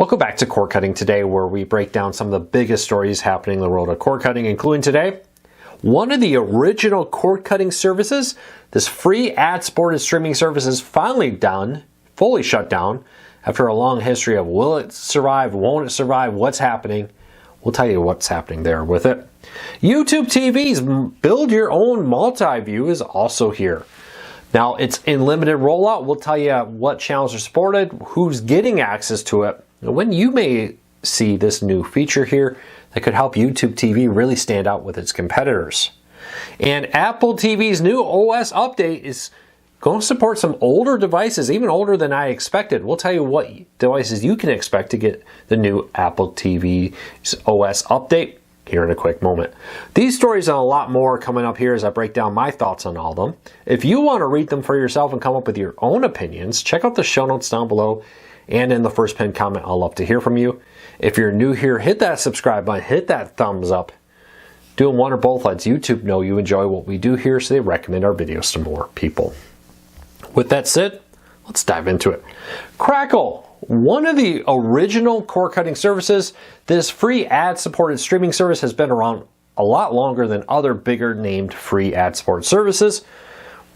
Welcome back to Cord Cutting Today, where we break down some of the biggest stories happening in the world of cord cutting, including today, one of the original cord cutting services, this free ad-supported streaming service, is finally fully shut down after a long history of will it survive, won't it survive, what's happening. We'll tell you what's happening there with it. YouTube TV's build your own multi-view is also here. Now, it's in limited rollout. We'll tell you what channels are supported, who's getting access to it, and when you may see this new feature here that could help YouTube TV really stand out with its competitors. And Apple TV's new OS update is going to support some older devices, even older than I expected. We'll tell you what devices you can expect to get the new Apple TV's OS update here in a quick moment. These stories and a lot more coming up here as I break down my thoughts on all of them. If you want to read them for yourself and come up with your own opinions, check out the show notes down below and in the first pinned comment. I'll love to hear from you. If you're new here, hit that subscribe button, hit that thumbs up. Doing one or both lets YouTube know you enjoy what we do here, so they recommend our videos to more people. With that said, let's dive into it. Crackle, one of the original cord cutting services. This free ad-supported streaming service has been around a lot longer than other bigger named free ad-supported services.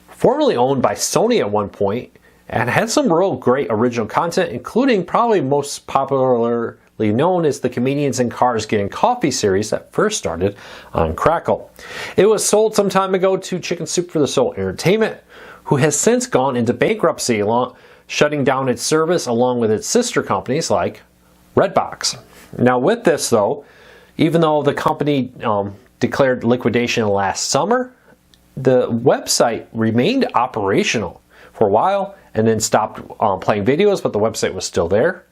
Formerly owned by Sony at one point, and had some real great original content, including probably most popularly known as the Comedians in Cars Getting Coffee series that first started on Crackle. It was sold some time ago to Chicken Soup for the Soul Entertainment, who has since gone into bankruptcy, shutting down its service along with its sister companies like Redbox. Now with this though, even though the company declared liquidation last summer, the website remained operational for a while and then stopped playing videos, but the website was still there.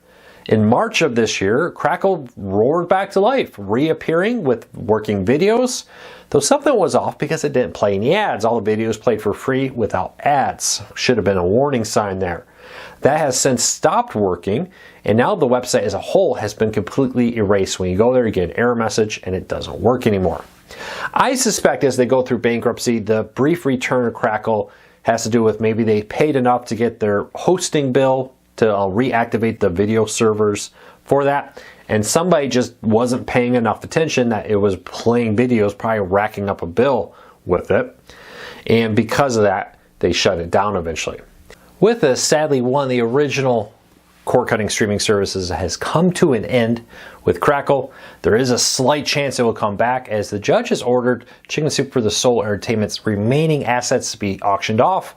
In March of this year, Crackle roared back to life, reappearing with working videos, though something was off because it didn't play any ads. All the videos played for free without ads. Should have been a warning sign there. That has since stopped working, and now the website as a whole has been completely erased. When you go there, you get an error message and it doesn't work anymore. I suspect as they go through bankruptcy, the brief return of Crackle has to do with maybe they paid enough to get their hosting bill to reactivate the video servers for that, and somebody just wasn't paying enough attention that it was playing videos, probably racking up a bill with it, and because of that they shut it down eventually. With this, sadly, one of the original cord cutting streaming services has come to an end with Crackle. There is a slight chance it will come back, as the judge has ordered Chicken Soup for the Soul Entertainment's remaining assets to be auctioned off.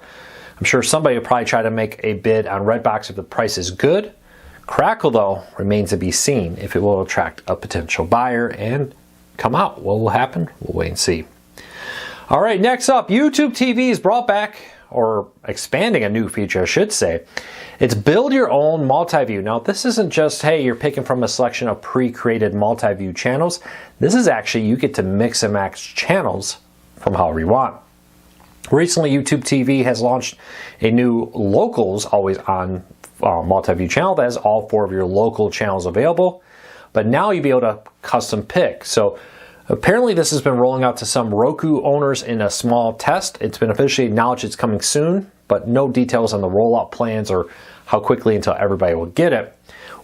I'm sure somebody will probably try to make a bid on Redbox if the price is good. Crackle, though, remains to be seen if it will attract a potential buyer and come out. What will happen? We'll wait and see. All right, next up, YouTube TV is brought back, or expanding a new feature, I should say. It's build your own multi-view. Now, this isn't just, hey, you're picking from a selection of pre-created multi-view channels. This is actually, you get to mix and match channels from however you want. Recently, YouTube TV has launched a new Locals Always On multi-view channel that has all 4 of your local channels available, but now you'll be able to custom pick. So apparently this has been rolling out to some Roku owners in a small test. It's been officially acknowledged it's coming soon, but no details on the rollout plans or how quickly until everybody will get it.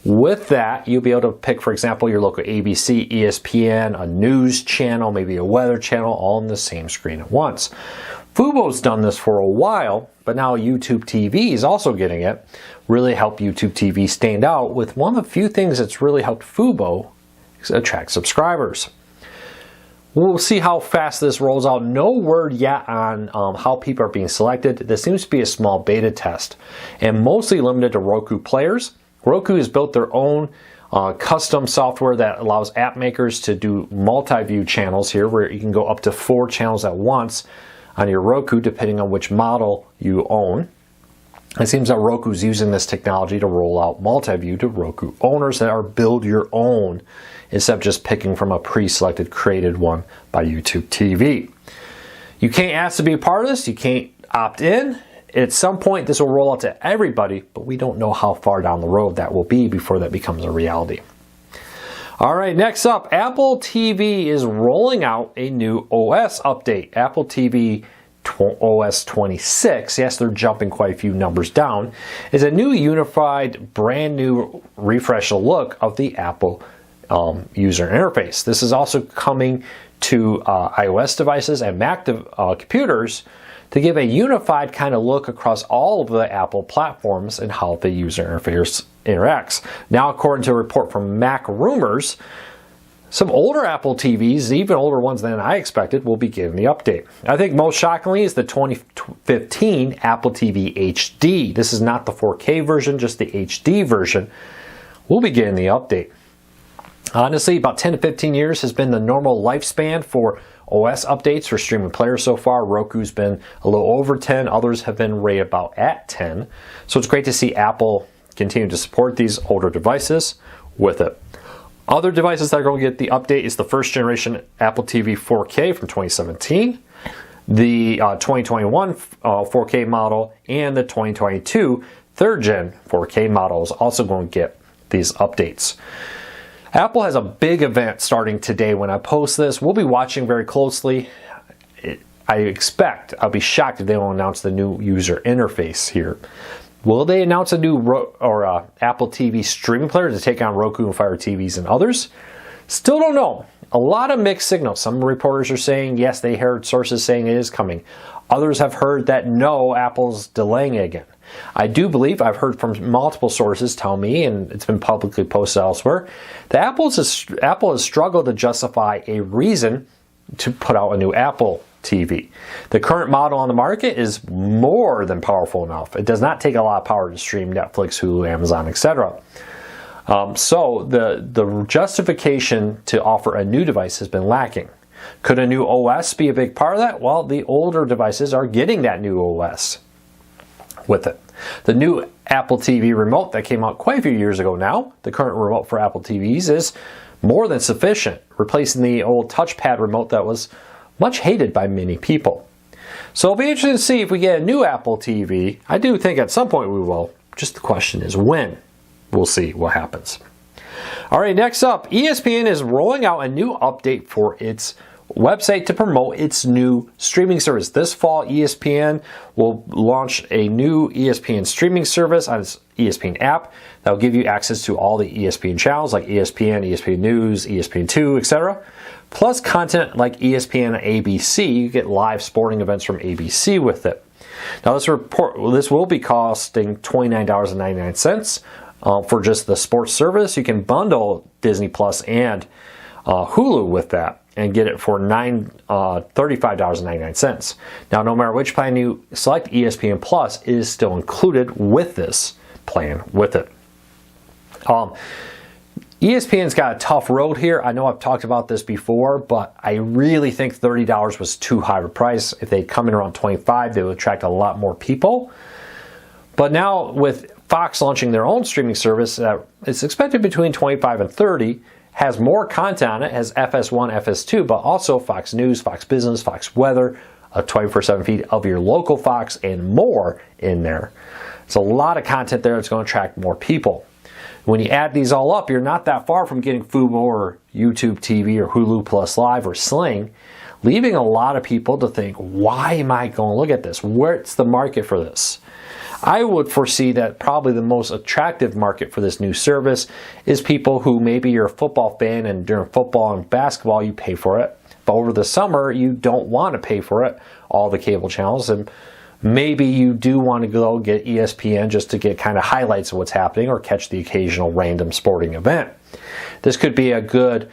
With that, you'll be able to pick, for example, your local ABC, ESPN, a news channel, maybe a weather channel, all on the same screen at once. Fubo's done this for a while, but now YouTube TV is also getting it. Really helped YouTube TV stand out with one of the few things that's really helped Fubo attract subscribers. We'll see how fast this rolls out. No word yet on how people are being selected. This seems to be a small beta test and mostly limited to Roku players. Roku has built their own custom software that allows app makers to do multi-view channels here, where you can go up to 4 channels at once on your Roku, depending on which model you own. It seems that Roku's using this technology to roll out multi-view to Roku owners that are build your own, instead of just picking from a pre-selected created one by YouTube TV. You can't ask to be a part of this. You can't opt in. At some point, this will roll out to everybody, but we don't know how far down the road that will be before that becomes a reality. All right, next up, Apple TV is rolling out a new OS update. Apple TV OS 26, yes, they're jumping quite a few numbers down, is a new unified, brand new refresh look of the Apple user interface. This is also coming to iOS devices and Mac computers to give a unified kind of look across all of the Apple platforms and how the user interface interacts. Now, according to a report from Mac Rumors, some older Apple TVs, even older ones than I expected, will be getting the update. I think most shockingly is the 2015 Apple TV HD. This is not the 4K version, just the HD version. We'll be getting the update. Honestly, about 10 to 15 years has been the normal lifespan for OS updates for streaming players so far. Roku's been a little over 10. Others have been right about at 10. So it's great to see Apple continue to support these older devices with it. Other devices that are going to get the update is the first generation Apple TV 4K from 2017, the 2021 4K model, and the 2022 third gen 4K model is also going to get these updates. Apple has a big event starting today. When I post this, we'll be watching very closely. I'll be shocked if they don't announce the new user interface here. Will they announce a new Apple TV streaming player to take on Roku and Fire TVs and others? Still don't know. A lot of mixed signals. Some reporters are saying yes, they heard sources saying it is coming. Others have heard that no, Apple's delaying it again. I do believe, I've heard from multiple sources tell me, and it's been publicly posted elsewhere, that Apple has struggled to justify a reason to put out a new Apple TV. The current model on the market is more than powerful enough. It does not take a lot of power to stream Netflix, Hulu, Amazon, etc. So the justification to offer a new device has been lacking. Could a new OS be a big part of that? Well, the older devices are getting that new OS with it. The new Apple TV remote that came out quite a few years ago now, the current remote for Apple TVs, is more than sufficient, replacing the old touchpad remote that was much hated by many people. So it'll be interesting to see if we get a new Apple TV. I do think at some point we will. Just the question is when. We'll see what happens. All right, next up, ESPN is rolling out a new update for its website to promote its new streaming service. This fall, ESPN will launch a new ESPN streaming service on its ESPN app that will give you access to all the ESPN channels like ESPN, ESPN News, ESPN2, etc. Plus content like ESPN and ABC. You get live sporting events from ABC with it. Now this will be costing $29.99 for just the sports service. You can bundle Disney Plus and Hulu with that and get it for $35.99. Now, no matter which plan you select, ESPN Plus is still included with this plan with it. ESPN's got a tough road here. I know I've talked about this before, but I really think $30 was too high of a price. If they'd come in around $25, they would attract a lot more people. But now with Fox launching their own streaming service, it's expected between $25 and $30, has more content on it, has FS1, FS2, but also Fox News, Fox Business, Fox Weather, a 24/7 feed of your local Fox, and more in there. It's a lot of content there that's going to attract more people. When you add these all up, you're not that far from getting Fubo or YouTube TV or Hulu Plus Live or Sling, leaving a lot of people to think, why am I going to look at this? Where's the market for this? I would foresee that probably the most attractive market for this new service is people who maybe you're a football fan and during football and basketball you pay for it, but over the summer you don't want to pay for it, all the cable channels, and maybe you do want to go get ESPN just to get kind of highlights of what's happening or catch the occasional random sporting event. This could be a good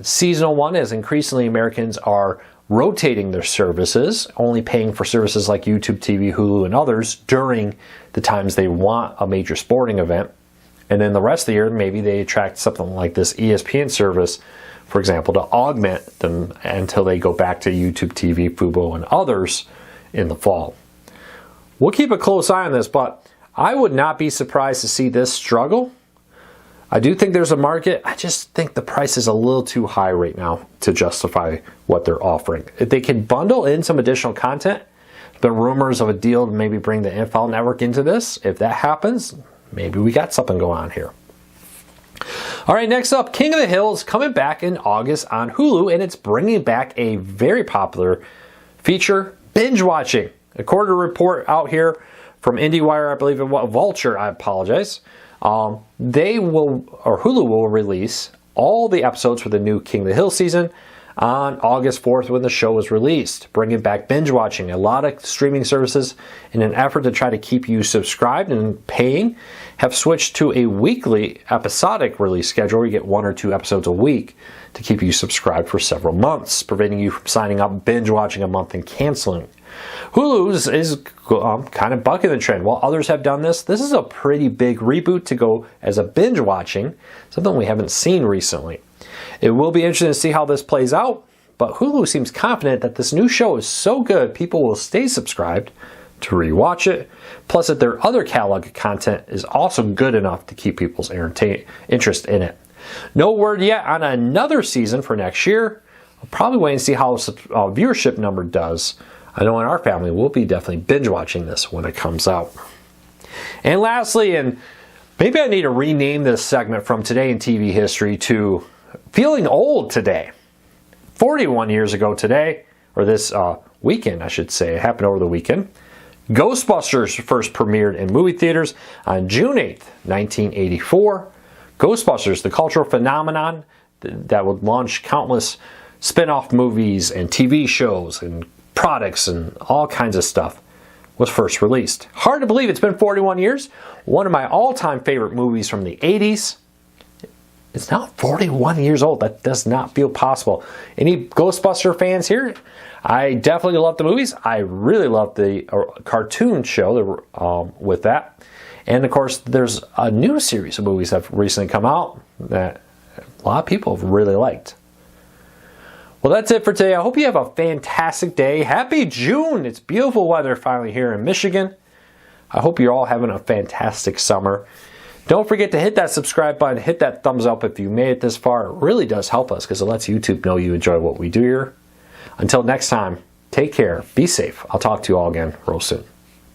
seasonal one, as increasingly Americans are rotating their services, only paying for services like YouTube TV, Hulu, and others during the times they want a major sporting event. And then the rest of the year, maybe they attract something like this ESPN service, for example, to augment them until they go back to YouTube TV, Fubo, and others in the fall. We'll keep a close eye on this, but I would not be surprised to see this struggle. I do think there's a market. I just think the price is a little too high right now to justify what they're offering. If they can bundle in some additional content, the rumors of a deal to maybe bring the NFL Network into this, if that happens, maybe we got something going on here. All right, next up, King of the Hill is coming back in August on Hulu, and it's bringing back a very popular feature, binge watching. According to a report out here from IndieWire, I believe it was Vulture, I apologize. Hulu will release all the episodes for the new King of the Hill season on August 4th when the show was released, bringing back binge watching. A lot of streaming services, in an effort to try to keep you subscribed and paying, have switched to a weekly episodic release schedule where you get 1 or 2 episodes a week to keep you subscribed for several months, preventing you from signing up, binge watching a month, and canceling. Hulu is kind of bucking the trend. While others have done this, this is a pretty big reboot to go as a binge watching, something we haven't seen recently. It will be interesting to see how this plays out, but Hulu seems confident that this new show is so good people will stay subscribed to rewatch it, plus that their other catalog of content is also good enough to keep people's interest in it. No word yet on another season for next year. I'll probably wait and see how viewership number does. I know in our family we'll be definitely binge watching this when it comes out. And lastly, and maybe I need to rename this segment from Today in TV History to Feeling Old Today. 41 years ago today, or this weekend I should say, it happened over the weekend, Ghostbusters first premiered in movie theaters on June 8th, 1984. Ghostbusters, the cultural phenomenon that would launch countless spin-off movies and TV shows and products and all kinds of stuff, was first released. Hard to believe it's been 41 years. One of my all-time favorite movies from the 80s. It's now 41 years old. That does not feel possible. Any Ghostbuster fans here? I definitely love the movies. I really love the cartoon show with that. And of course, there's a new series of movies that have recently come out that a lot of people have really liked. Well, that's it for today. I hope you have a fantastic day. Happy June! It's beautiful weather finally here in Michigan. I hope you're all having a fantastic summer. Don't forget to hit that subscribe button, hit that thumbs up if you made it this far. It really does help us because it lets YouTube know you enjoy what we do here. Until next time, take care, be safe. I'll talk to you all again real soon.